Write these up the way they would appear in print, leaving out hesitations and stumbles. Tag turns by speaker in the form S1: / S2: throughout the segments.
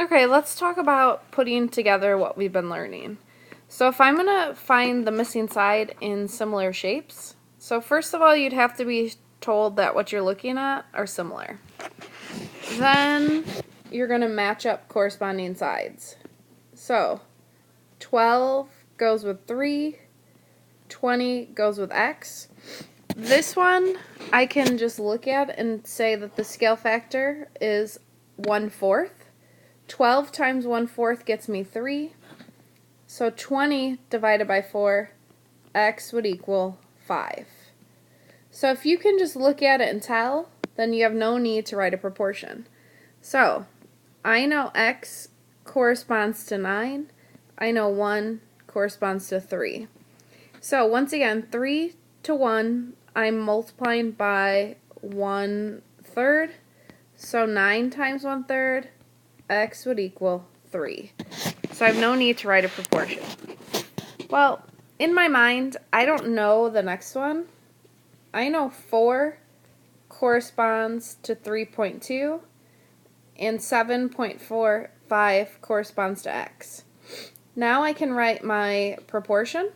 S1: Okay, let's talk about putting together what we've been learning. So if I'm going to find the missing side in similar shapes, so first of all, you'd have to be told that what you're looking at are similar. Then you're going to match up corresponding sides. So 12 goes with 3, 20 goes with x. This one I can just look at and say that the scale factor is 1/4. 12 times 1/4 gets me 3. So 20 divided by 4, x would equal 5. So if you can just look at it and tell, then you have no need to write a proportion. So I know x corresponds to 9. I know 1 corresponds to 3. So once again, 3 to 1, I'm multiplying by 1/3. So 9 times 1/3, x would equal 3. So I have no need to write a proportion. Well, in my mind, I don't know the next one. I know 4 corresponds to 3.2 and 7.45 corresponds to x. Now I can write my proportion.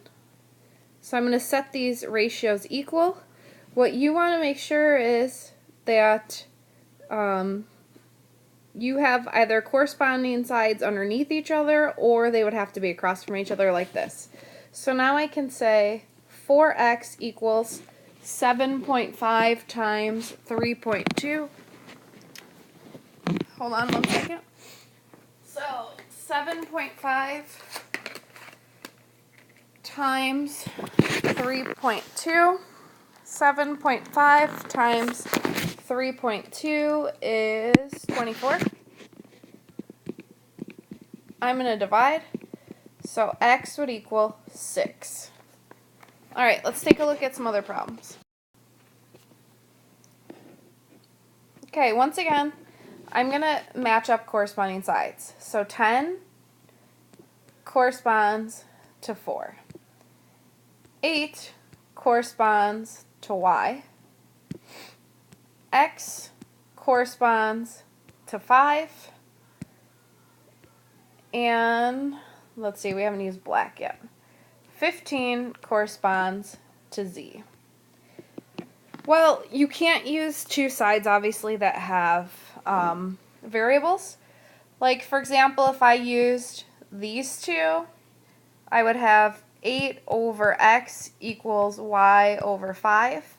S1: So I'm going to set these ratios equal. What you want to make sure is that you have either corresponding sides underneath each other, or they would have to be across from each other like this. So now I can say 4x equals 7.5 times 3.2. Hold on one second. So 7.5 times 3.2. 7.5 times 3.2 is 24. I'm going to divide. So x would equal 6. Alright, let's take a look at some other problems. Okay, once again, I'm going to match up corresponding sides. So 10 corresponds to 4. 8 corresponds to y. X corresponds to 5. And let's see, we haven't used black yet. 15 corresponds to z. Well, you can't use two sides, obviously, that have variables. Like, for example, if I used these two, I would have 8 over x equals y over 5.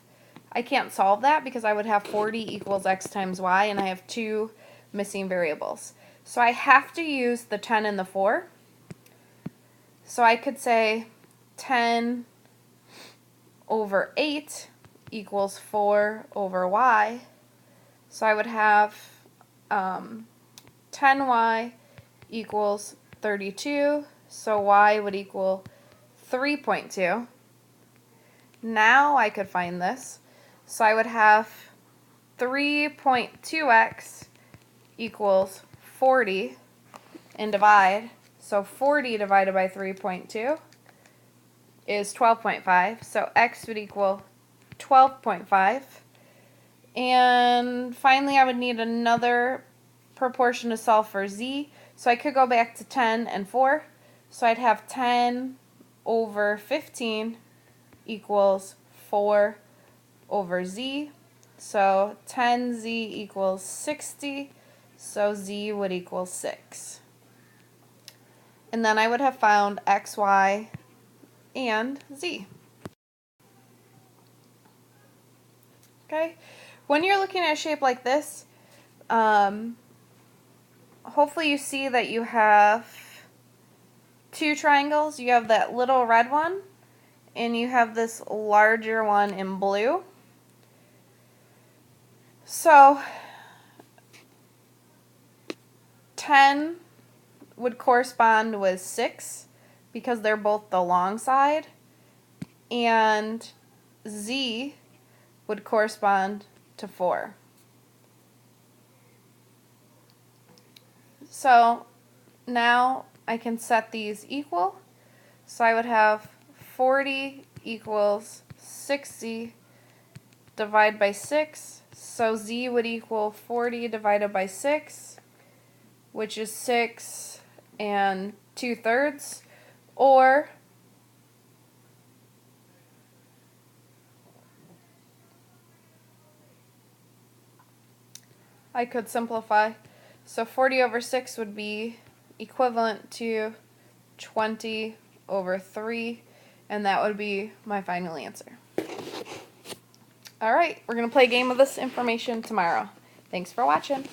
S1: I can't solve that because I would have 40 equals x times y, and I have two missing variables. So I have to use the 10 and the 4. So I could say 10 over 8 equals 4 over y. So I would have 10y equals 32. So y would equal 3.2. Now I could find this. So I would have 3.2x equals 40 and divide. So 40 divided by 3.2 is 12.5. So x would equal 12.5. And finally, I would need another proportion to solve for z. So I could go back to 10 and 4. So I'd have 10 over 15 equals 4 over z. So 10z equals 60. So z would equal 6. And then I would have found x, y, and z. Okay? When you're looking at a shape like this, hopefully you see that you have two triangles. You have that little red one, and you have this larger one in blue. So 10 would correspond with 6 because they're both the long side, and z would correspond to 4. So now I can set these equal. So I would have 40 equals 60 divided by 6. So z would equal 40 divided by 6. which is 6 2/3, or I could simplify. So 40 over 6 would be equivalent to 20 over 3, and that would be my final answer. Alright, we're going to play a game of this information tomorrow. Thanks for watching.